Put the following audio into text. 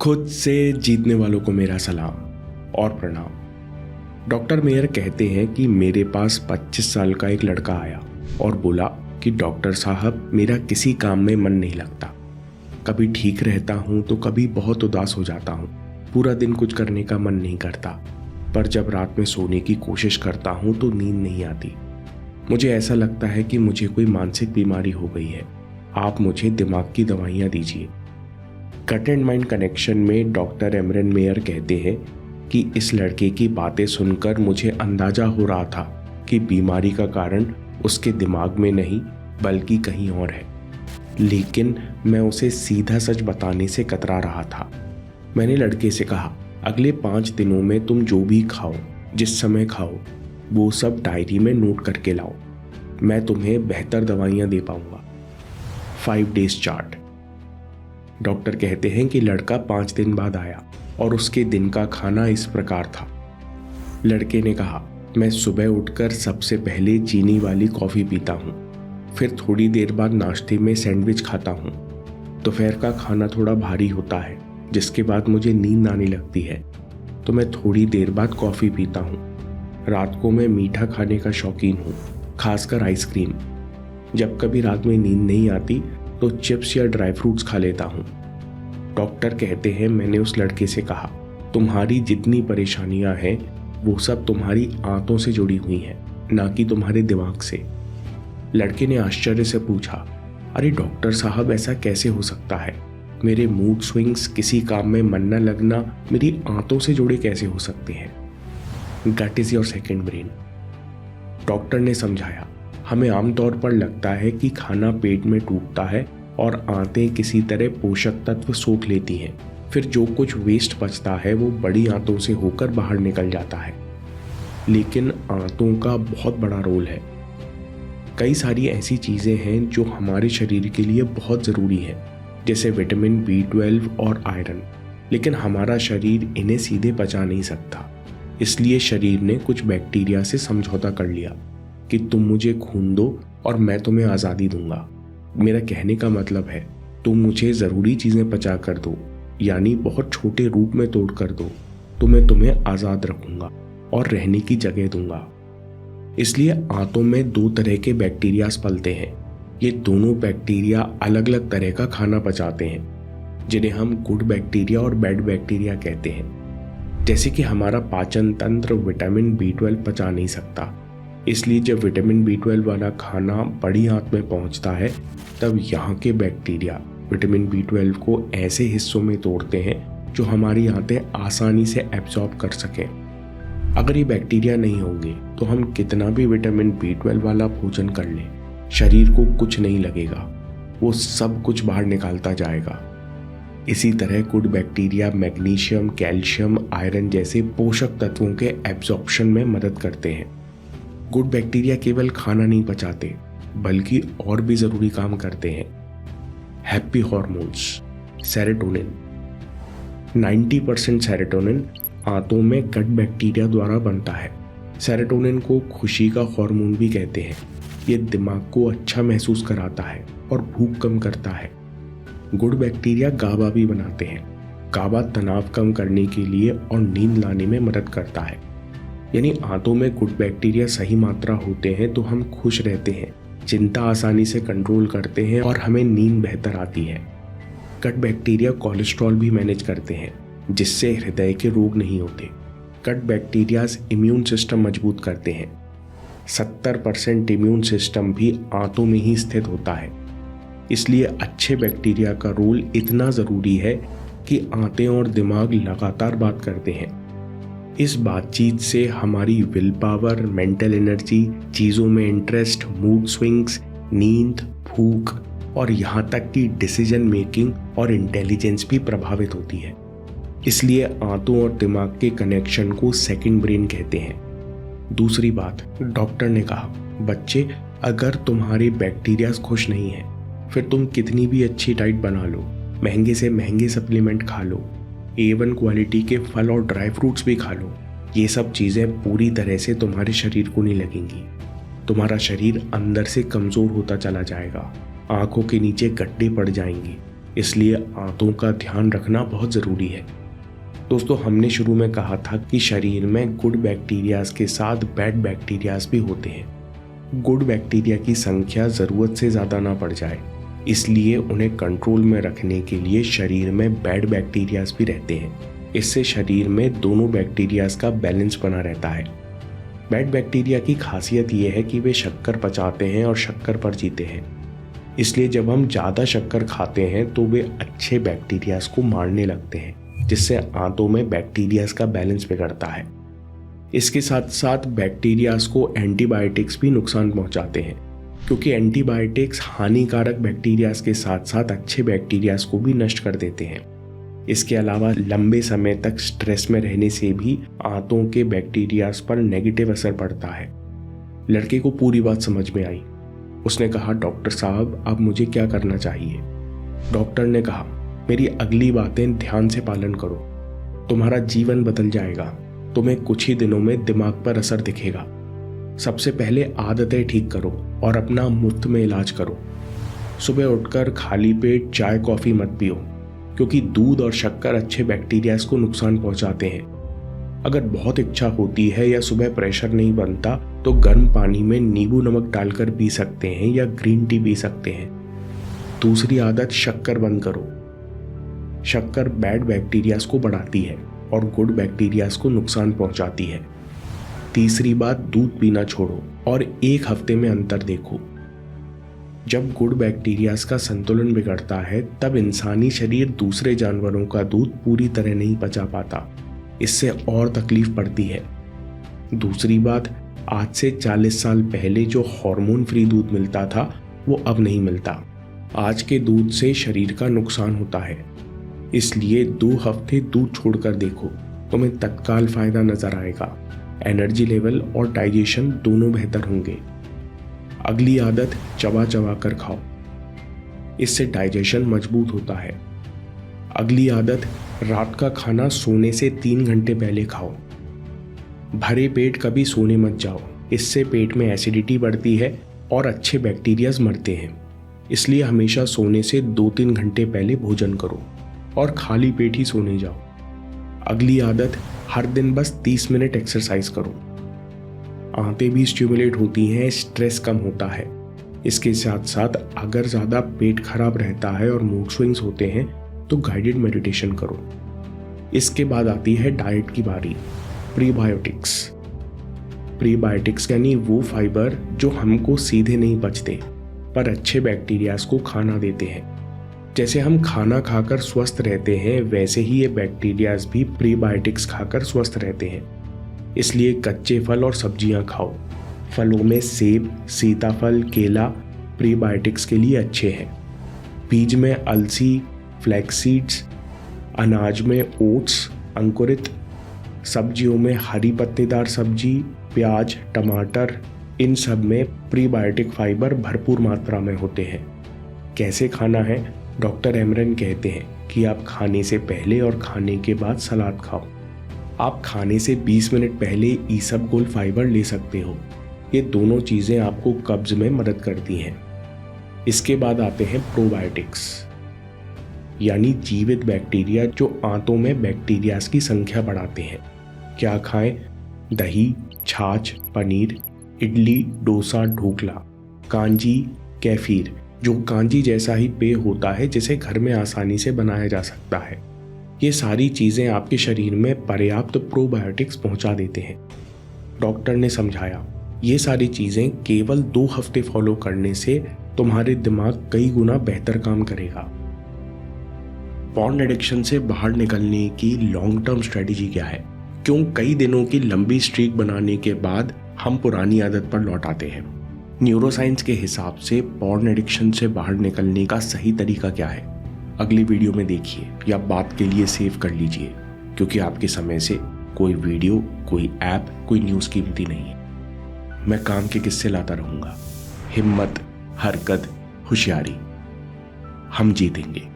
खुद से जीतने वालों को मेरा सलाम और प्रणाम। डॉक्टर मेयर कहते हैं कि मेरे पास 25 साल का एक लड़का आया और बोला कि डॉक्टर साहब, मेरा किसी काम में मन नहीं लगता। कभी ठीक रहता हूँ तो कभी बहुत उदास हो जाता हूँ। पूरा दिन कुछ करने का मन नहीं करता, पर जब रात में सोने की कोशिश करता हूँ तो नींद नहीं आती। मुझे ऐसा लगता है कि मुझे कोई मानसिक बीमारी हो गई है। आप मुझे दिमाग की दवाइयाँ दीजिए। कट एंड माइंड कनेक्शन में डॉक्टर एमरन मेयर कहते हैं कि इस लड़के की बातें सुनकर मुझे अंदाजा हो रहा था कि बीमारी का कारण उसके दिमाग में नहीं बल्कि कहीं और है, लेकिन मैं उसे सीधा सच बताने से कतरा रहा था। मैंने लड़के से कहा, अगले 5 दिनों में तुम जो भी खाओ, जिस समय खाओ, वो सब डायरी में नोट करके लाओ। मैं तुम्हें बेहतर दवाइयाँ दे पाऊंगा। 5 डेज चार्ट। डॉक्टर कहते हैं कि लड़का 5 दिन बाद आया और उसके दिन का खाना इस प्रकार था। लड़के ने कहा, मैं सुबह उठकर सबसे पहले चीनी वाली कॉफ़ी पीता हूँ, फिर थोड़ी देर बाद नाश्ते में सैंडविच खाता हूँ। दोपहर का खाना थोड़ा भारी होता है, जिसके बाद मुझे नींद आने लगती है, तो मैं थोड़ी देर बाद कॉफ़ी पीता हूँ। रात को मैं मीठा खाने का शौकीन हूँ, खासकर आइसक्रीम। जब कभी रात में नींद नहीं आती तो चिप्स या ड्राई फ्रूट्स खा लेता हूँ। डॉक्टर कहते हैं, मैंने उस लड़के से कहा, तुम्हारी जितनी परेशानियां हैं वो सब तुम्हारी आंतों से जुड़ी हुई हैं, ना कि तुम्हारे दिमाग से। लड़के ने आश्चर्य से पूछा, अरे डॉक्टर साहब, ऐसा कैसे हो सकता है? मेरे मूड स्विंग्स, किसी काम में मन न लगना मेरी आंतों से जुड़े कैसे हो सकते हैं? Gut is your second brain. Doctor ने समझाया, हमें आमतौर पर लगता है कि खाना पेट में टूटता है और आंतें किसी तरह पोषक तत्व सोख लेती हैं, फिर जो कुछ वेस्ट बचता है वो बड़ी आंतों से होकर बाहर निकल जाता है। लेकिन आंतों का बहुत बड़ा रोल है। कई सारी ऐसी चीज़ें हैं जो हमारे शरीर के लिए बहुत ज़रूरी हैं, जैसे विटामिन B12 और आयरन, लेकिन हमारा शरीर इन्हें सीधे पचा नहीं सकता। इसलिए शरीर ने कुछ बैक्टीरिया से समझौता कर लिया कि तुम मुझे खून दो और मैं तुम्हें आज़ादी दूंगा। मेरा कहने का मतलब है, तुम मुझे ज़रूरी चीज़ें पचा कर दो, यानी बहुत छोटे रूप में तोड़ कर दो, तो मैं तुम्हें आज़ाद रखूंगा और रहने की जगह दूंगा। इसलिए आंतों में 2 तरह के बैक्टीरियाज पलते हैं। ये दोनों बैक्टीरिया अलग अलग तरह का खाना पचाते हैं, जिन्हें हम गुड बैक्टीरिया और बैड बैक्टीरिया कहते हैं। जैसे कि हमारा पाचन तंत्र विटामिन B12 पचा नहीं सकता, इसलिए जब विटामिन B12 वाला खाना बड़ी आंत में पहुंचता है, तब यहाँ के बैक्टीरिया विटामिन B12 को ऐसे हिस्सों में तोड़ते हैं जो हमारी आंतें आसानी से एब्जॉर्ब कर सकें। अगर ये बैक्टीरिया नहीं होंगे तो हम कितना भी विटामिन B12 वाला भोजन कर लें, शरीर को कुछ नहीं लगेगा, वो सब कुछ बाहर निकालता जाएगा। इसी तरह good bacteria magnesium, calcium, iron जैसे पोषक तत्वों के एब्जॉर्प्शन में मदद करते हैं। गुड बैक्टीरिया केवल खाना नहीं पचाते, बल्कि और भी ज़रूरी काम करते हैं। Happy hormones, serotonin. 90% सेरोटोनिन आंतों में गट बैक्टीरिया द्वारा बनता है। सेरोटोनिन को खुशी का हार्मोन भी कहते हैं। ये दिमाग को अच्छा महसूस कराता है और भूख कम करता है। गुड बैक्टीरिया गाबा भी बनाते हैं। गाबा तनाव कम करने के लिए और नींद लाने में मदद करता है। यानी आंतों में गुड बैक्टीरिया सही मात्रा होते हैं तो हम खुश रहते हैं, चिंता आसानी से कंट्रोल करते हैं और हमें नींद बेहतर आती है। गट बैक्टीरिया कोलेस्ट्रॉल भी मैनेज करते हैं, जिससे हृदय के रोग नहीं होते। गट बैक्टीरियाज इम्यून सिस्टम मजबूत करते हैं। 70% इम्यून सिस्टम भी आंतों में ही स्थित होता है। इसलिए अच्छे बैक्टीरिया का रोल इतना ज़रूरी है कि आंतें और दिमाग लगातार बात करते हैं। इस बातचीत से हमारी विल पावर, मेंटल एनर्जी, चीज़ों में इंटरेस्ट, मूड स्विंग्स, नींद, भूख और यहाँ तक कि डिसीजन मेकिंग और इंटेलिजेंस भी प्रभावित होती है। इसलिए आंतों और दिमाग के कनेक्शन को सेकंड ब्रेन कहते हैं। दूसरी बात, डॉक्टर ने कहा, बच्चे, अगर तुम्हारे बैक्टीरियाज खुश नहीं हैं, फिर तुम कितनी भी अच्छी डाइट बना लो, महंगे से महंगे सप्लीमेंट खा लो, A1 क्वालिटी के फल और ड्राई फ्रूट्स भी खा लो, ये सब चीज़ें पूरी तरह से तुम्हारे शरीर को नहीं लगेंगी। तुम्हारा शरीर अंदर से कमज़ोर होता चला जाएगा, आंखों के नीचे गड्ढे पड़ जाएंगे, इसलिए आंतों का ध्यान रखना बहुत ज़रूरी है। दोस्तों, हमने शुरू में कहा था कि शरीर में गुड बैक्टीरियाज के साथ बैड बैक्टीरियाज भी होते हैं। गुड बैक्टीरिया की संख्या ज़रूरत से ज़्यादा ना बढ़ जाए, इसलिए उन्हें कंट्रोल में रखने के लिए शरीर में बैड बैक्टीरियाज भी रहते हैं। इससे शरीर में दोनों बैक्टीरियाज का बैलेंस बना रहता है। बैड बैक्टीरिया की खासियत यह है कि वे शक्कर पचाते हैं और शक्कर पर जीते हैं। इसलिए जब हम ज़्यादा शक्कर खाते हैं तो वे अच्छे बैक्टीरियाज को मारने लगते हैं, जिससे आंतों में बैक्टीरियाज का बैलेंस बिगड़ता है। इसके साथ साथ बैक्टीरियाज को एंटीबायोटिक्स भी नुकसान पहुंचाते हैं, क्योंकि एंटीबायोटिक्स हानिकारक बैक्टीरियाज के साथ साथ अच्छे बैक्टीरियाज को भी नष्ट कर देते हैं। इसके अलावा लंबे समय तक स्ट्रेस में रहने से भी आंतों के बैक्टीरियाज पर नेगेटिव असर पड़ता है। लड़के को पूरी बात समझ में आई। उसने कहा, डॉक्टर साहब, अब मुझे क्या करना चाहिए? डॉक्टर ने कहा, मेरी अगली बातें ध्यान से पालन करो, तुम्हारा जीवन बदल जाएगा। तुम्हें कुछ ही दिनों में दिमाग पर असर दिखेगा। सबसे पहले आदतें ठीक करो और अपना मुफ्त में इलाज करो। सुबह उठकर खाली पेट चाय कॉफ़ी मत पियो, क्योंकि दूध और शक्कर अच्छे बैक्टीरियाज को नुकसान पहुंचाते हैं। अगर बहुत इच्छा होती है या सुबह प्रेशर नहीं बनता तो गर्म पानी में नींबू नमक डालकर पी सकते हैं या ग्रीन टी पी सकते हैं। दूसरी आदत, शक्कर बंद करो। शक्कर बैड बैक्टीरियाज को बढ़ाती है और गुड बैक्टीरियाज को नुकसान पहुंचाती है। तीसरी बात, दूध पीना छोड़ो और 1 हफ्ते में अंतर देखो। जब गुड बैक्टीरियाज का संतुलन बिगड़ता है तब इंसानी शरीर दूसरे जानवरों का दूध पूरी तरह नहीं पचा पाता। इससे और तकलीफ पड़ती है। दूसरी बात, आज से 40 साल पहले जो हार्मोन फ्री दूध मिलता था वो अब नहीं मिलता। आज के दूध से शरीर का नुकसान होता है, इसलिए 2 हफ्ते दूध छोड़कर देखो, तुम्हें तत्काल फायदा नजर आएगा। एनर्जी लेवल और डाइजेशन दोनों बेहतर होंगे। अगली आदत, चबा चबा कर खाओ। इससे डाइजेशन मजबूत होता है। अगली आदत, रात का खाना सोने से 3 घंटे पहले खाओ। भरे पेट कभी सोने मत जाओ, इससे पेट में एसिडिटी बढ़ती है और अच्छे बैक्टीरियाज मरते हैं। इसलिए हमेशा सोने से 2-3 घंटे पहले भोजन करो और खाली पेट ही सोने जाओ। अगली आदत, हर दिन बस 30 मिनट एक्सरसाइज करो। आंतें भी स्टिमुलेट होती हैं, स्ट्रेस कम होता है। इसके साथ साथ अगर ज़्यादा पेट खराब रहता है और मूड स्विंग्स होते हैं तो गाइडेड मेडिटेशन करो। इसके बाद आती है डाइट की बारी। प्रीबायोटिक्स। प्रीबायोटिक्स यानी वो फाइबर जो हमको सीधे नहीं पचते पर अच्छे बैक्टीरियाज को खाना देते हैं। जैसे हम खाना खाकर स्वस्थ रहते हैं वैसे ही ये बैक्टीरियाज भी प्रीबायोटिक्स खाकर स्वस्थ रहते हैं। इसलिए कच्चे फल और सब्जियां खाओ। फलों में सेब, सीताफल, केला प्रीबायोटिक्स के लिए अच्छे हैं। बीज में अलसी, फ्लैक्स सीड्स, अनाज में ओट्स, अंकुरित, सब्जियों में हरी पत्तेदार सब्जी, प्याज, टमाटर, इन सब में प्रीबायोटिक फाइबर भरपूर मात्रा में होते हैं। कैसे खाना है? डॉक्टर एमरन कहते हैं कि आप खाने से पहले और खाने के बाद सलाद खाओ। आप खाने से 20 मिनट पहले ईसबगोल फाइबर ले सकते हो। ये दोनों चीज़ें आपको कब्ज में मदद करती हैं। इसके बाद आते हैं प्रोबायोटिक्स, यानी जीवित बैक्टीरिया जो आंतों में बैक्टीरियाज की संख्या बढ़ाते हैं। क्या खाएं? दही, छाछ, पनीर, इडली, डोसा, ढोकला, कांजी, कैफीर, जो कांजी जैसा ही पेय होता है जिसे घर में आसानी से बनाया जा सकता है। ये सारी चीज़ें आपके शरीर में पर्याप्त प्रोबायोटिक्स पहुंचा देते हैं। डॉक्टर ने समझाया, ये सारी चीज़ें केवल 2 हफ्ते फॉलो करने से तुम्हारे दिमाग कई गुना बेहतर काम करेगा। पॉर्न एडिक्शन से बाहर निकलने की लॉन्ग टर्म स्ट्रेटेजी क्या है? क्यों कई दिनों की लंबी स्ट्रीक बनाने के बाद हम पुरानी आदत पर लौट आते हैं? न्यूरोसाइंस के हिसाब से पॉर्न एडिक्शन से बाहर निकलने का सही तरीका क्या है? अगली वीडियो में देखिए या बात के लिए सेव कर लीजिए, क्योंकि आपके समय से कोई वीडियो, कोई ऐप, कोई न्यूज़ कीमती नहीं है। मैं काम के किस्से लाता रहूँगा। हिम्मत, हरकत, होशियारी, हम जीतेंगे।